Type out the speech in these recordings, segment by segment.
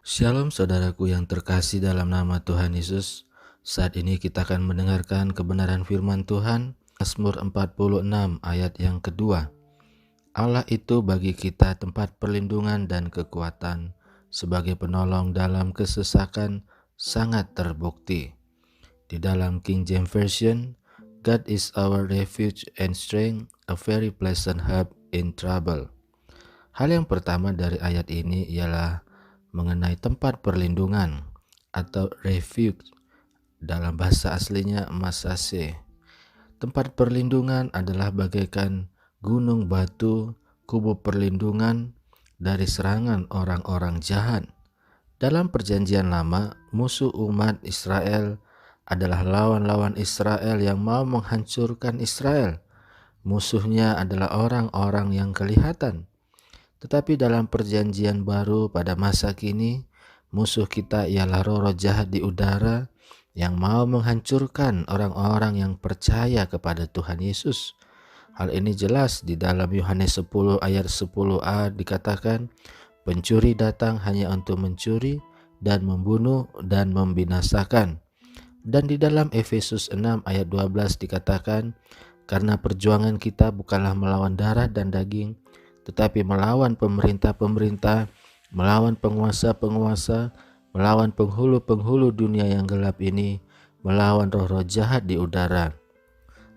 Shalom saudaraku yang terkasih dalam nama Tuhan Yesus. Saat ini kita akan mendengarkan kebenaran firman Tuhan, Mazmur 46 ayat yang kedua. Allah itu bagi kita tempat perlindungan dan kekuatan, sebagai penolong dalam kesesakan sangat terbukti. Di dalam King James Version, God is our refuge and strength, a very pleasant help in trouble. Hal yang pertama dari ayat ini ialah mengenai tempat perlindungan atau refuge, dalam bahasa aslinya masase. Tempat perlindungan adalah bagaikan gunung batu, kubu perlindungan dari serangan orang-orang jahat. Dalam perjanjian lama, musuh umat Israel adalah lawan-lawan Israel yang mau menghancurkan Israel. Musuhnya adalah orang-orang yang kelihatan. Tetapi dalam perjanjian baru pada masa kini, musuh kita ialah roh-roh jahat di udara yang mau menghancurkan orang-orang yang percaya kepada Tuhan Yesus. Hal ini jelas di dalam Yohanes 10 ayat 10a dikatakan, pencuri datang hanya untuk mencuri dan membunuh dan membinasakan. Dan di dalam Efesus 6 ayat 12 dikatakan, karena perjuangan kita bukanlah melawan darah dan daging, tetapi melawan pemerintah-pemerintah, melawan penguasa-penguasa, melawan penghulu-penghulu dunia yang gelap ini, melawan roh-roh jahat di udara.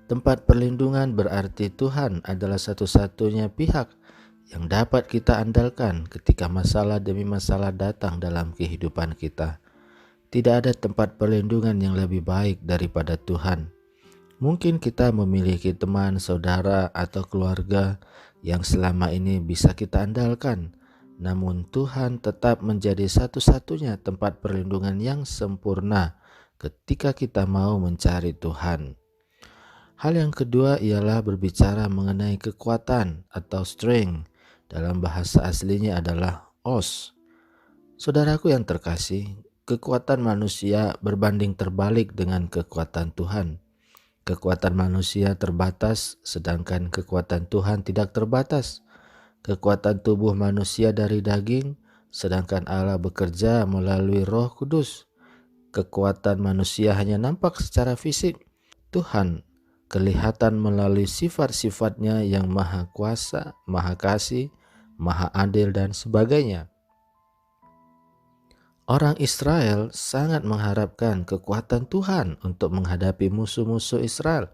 Tempat perlindungan berarti Tuhan adalah satu-satunya pihak yang dapat kita andalkan ketika masalah demi masalah datang dalam kehidupan kita. Tidak ada tempat perlindungan yang lebih baik daripada Tuhan. Mungkin kita memiliki teman, saudara, atau keluarga yang selama ini bisa kita andalkan, namun Tuhan tetap menjadi satu-satunya tempat perlindungan yang sempurna ketika kita mau mencari Tuhan. Hal yang kedua ialah berbicara mengenai kekuatan atau strength. Dalam bahasa aslinya adalah os. Saudaraku yang terkasih, kekuatan manusia berbanding terbalik dengan kekuatan Tuhan. Kekuatan manusia terbatas, sedangkan kekuatan Tuhan tidak terbatas. Kekuatan tubuh manusia dari daging, sedangkan Allah bekerja melalui Roh Kudus. Kekuatan manusia hanya nampak secara fisik. Tuhan kelihatan melalui sifat-sifatnya yang maha kuasa, maha kasih, maha adil, dan sebagainya. Orang Israel sangat mengharapkan kekuatan Tuhan untuk menghadapi musuh-musuh Israel.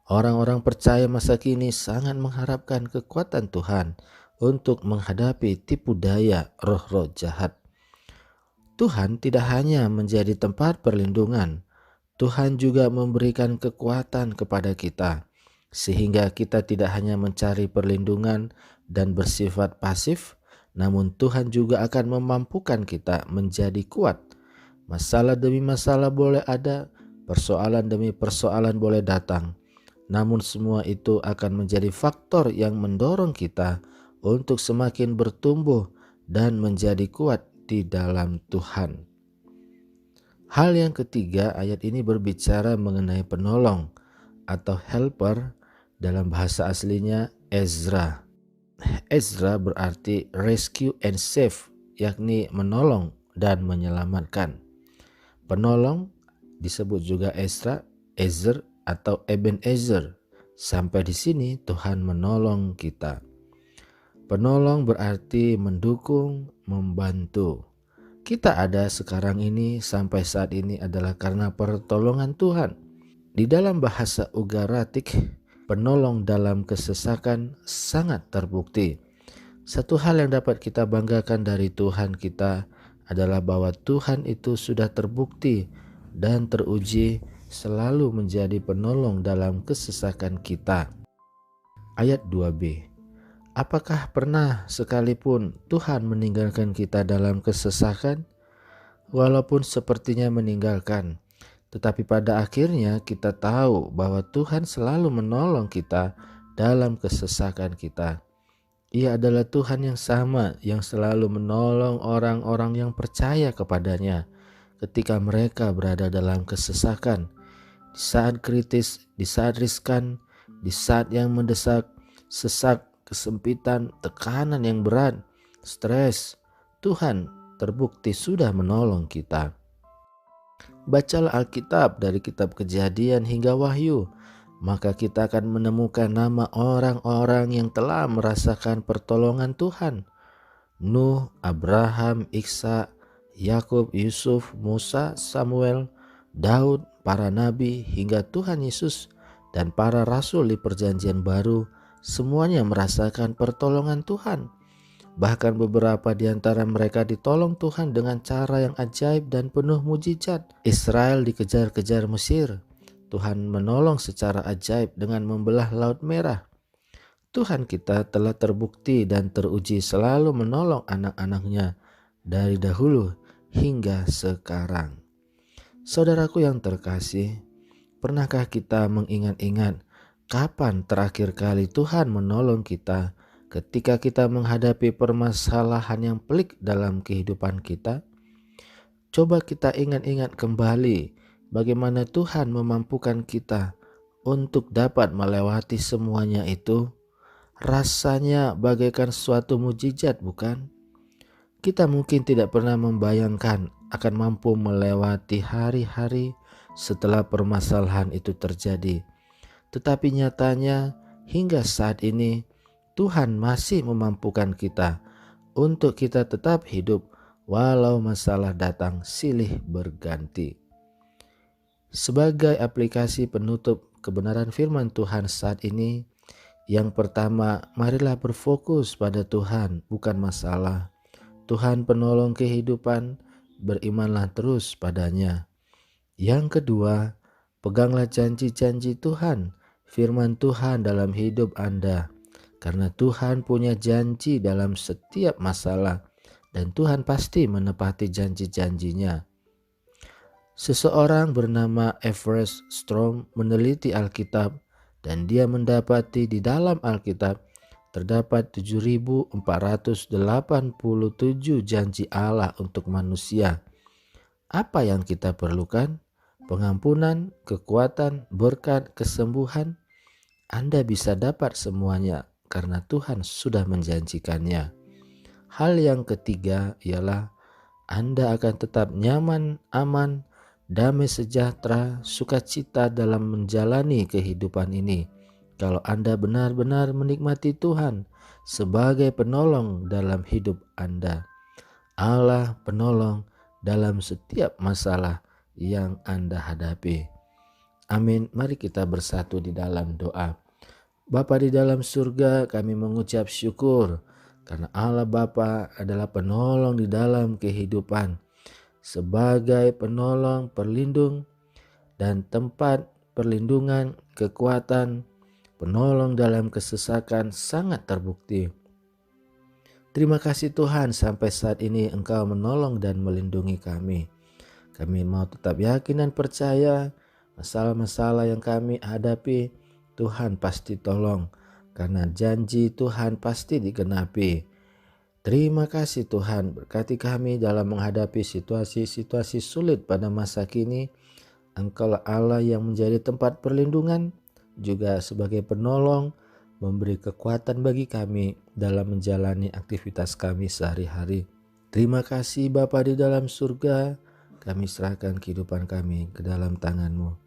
Orang-orang percaya masa kini sangat mengharapkan kekuatan Tuhan untuk menghadapi tipu daya roh-roh jahat. Tuhan tidak hanya menjadi tempat perlindungan, Tuhan juga memberikan kekuatan kepada kita, sehingga kita tidak hanya mencari perlindungan dan bersifat pasif, namun Tuhan juga akan memampukan kita menjadi kuat. Masalah demi masalah boleh ada, persoalan demi persoalan boleh datang, namun semua itu akan menjadi faktor yang mendorong kita untuk semakin bertumbuh dan menjadi kuat di dalam Tuhan. Hal yang ketiga, ayat ini berbicara mengenai penolong atau helper. Dalam bahasa aslinya Ezra. Ezra berarti rescue and save, yakni menolong dan menyelamatkan. Penolong disebut juga Ezra, Ezer, atau Ebenezer. Sampai di sini Tuhan menolong kita. Penolong berarti mendukung, membantu. Kita ada sekarang ini sampai saat ini adalah karena pertolongan Tuhan. Di dalam bahasa Ugaratik, penolong dalam kesesakan sangat terbukti. Satu hal yang dapat kita banggakan dari Tuhan kita adalah bahwa Tuhan itu sudah terbukti dan teruji selalu menjadi penolong dalam kesesakan kita. Ayat 2b. Apakah pernah sekalipun Tuhan meninggalkan kita dalam kesesakan? Walaupun sepertinya meninggalkan, tetapi pada akhirnya kita tahu bahwa Tuhan selalu menolong kita dalam kesesakan kita. Ia adalah Tuhan yang sama yang selalu menolong orang-orang yang percaya kepadanya ketika mereka berada dalam kesesakan, di saat kritis, di saat riskan, di saat yang mendesak, sesak, kesempitan, tekanan yang berat, stres. Tuhan terbukti sudah menolong kita. Bacalah Alkitab dari kitab Kejadian hingga Wahyu, maka kita akan menemukan nama orang-orang yang telah merasakan pertolongan Tuhan. Nuh, Abraham, Ishak, Yakub, Yusuf, Musa, Samuel, Daud, para nabi, hingga Tuhan Yesus dan para rasul di Perjanjian Baru, semuanya merasakan pertolongan Tuhan. Bahkan beberapa di antara mereka ditolong Tuhan dengan cara yang ajaib dan penuh mujizat. Israel dikejar-kejar Mesir. Tuhan menolong secara ajaib dengan membelah Laut Merah. Tuhan kita telah terbukti dan teruji selalu menolong anak-anaknya dari dahulu hingga sekarang. Saudaraku yang terkasih, pernahkah kita mengingat-ingat kapan terakhir kali Tuhan menolong kita ketika kita menghadapi permasalahan yang pelik dalam kehidupan kita? Coba kita ingat-ingat kembali bagaimana Tuhan memampukan kita untuk dapat melewati semuanya itu. Rasanya bagaikan suatu mujizat, bukan? Kita mungkin tidak pernah membayangkan akan mampu melewati hari-hari setelah permasalahan itu terjadi. Tetapi nyatanya hingga saat ini Tuhan masih memampukan kita untuk kita tetap hidup walau masalah datang silih berganti. Sebagai aplikasi penutup kebenaran firman Tuhan saat ini, yang pertama, marilah berfokus pada Tuhan, bukan masalah. Tuhan penolong kehidupan, berimanlah terus padanya. Yang kedua, peganglah janji-janji Tuhan, firman Tuhan dalam hidup Anda. Karena Tuhan punya janji dalam setiap masalah dan Tuhan pasti menepati janji-janjinya. Seseorang bernama Everest Strom meneliti Alkitab dan dia mendapati di dalam Alkitab terdapat 7.487 janji Allah untuk manusia. Apa yang kita perlukan? Pengampunan, kekuatan, berkat, kesembuhan. Anda bisa dapat semuanya karena Tuhan sudah menjanjikannya. Hal yang ketiga ialah Anda akan tetap nyaman, aman, damai sejahtera, sukacita dalam menjalani kehidupan ini kalau Anda benar-benar menikmati Tuhan sebagai penolong dalam hidup Anda. Allah penolong dalam setiap masalah yang Anda hadapi. Amin. Mari kita bersatu di dalam doa. Bapa di dalam surga, kami mengucap syukur karena Allah Bapa adalah penolong di dalam kehidupan, sebagai penolong, perlindung, dan tempat perlindungan, kekuatan, penolong dalam kesesakan sangat terbukti. Terima kasih Tuhan, sampai saat ini Engkau menolong dan melindungi kami. Kami mau tetap yakin dan percaya masalah-masalah yang kami hadapi, Tuhan pasti tolong, karena janji Tuhan pasti digenapi. Terima kasih Tuhan, berkati kami dalam menghadapi situasi-situasi sulit pada masa kini. Engkaulah Allah yang menjadi tempat perlindungan, juga sebagai penolong, memberi kekuatan bagi kami dalam menjalani aktivitas kami sehari-hari. Terima kasih Bapa di dalam surga, kami serahkan kehidupan kami ke dalam tangan-Mu.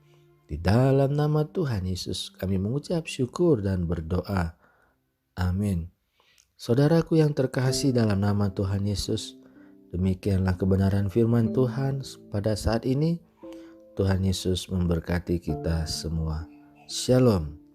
Di dalam nama Tuhan Yesus kami mengucap syukur dan berdoa. Amin. Saudaraku yang terkasih dalam nama Tuhan Yesus, demikianlah kebenaran firman Tuhan pada saat ini. Tuhan Yesus memberkati kita semua. Shalom.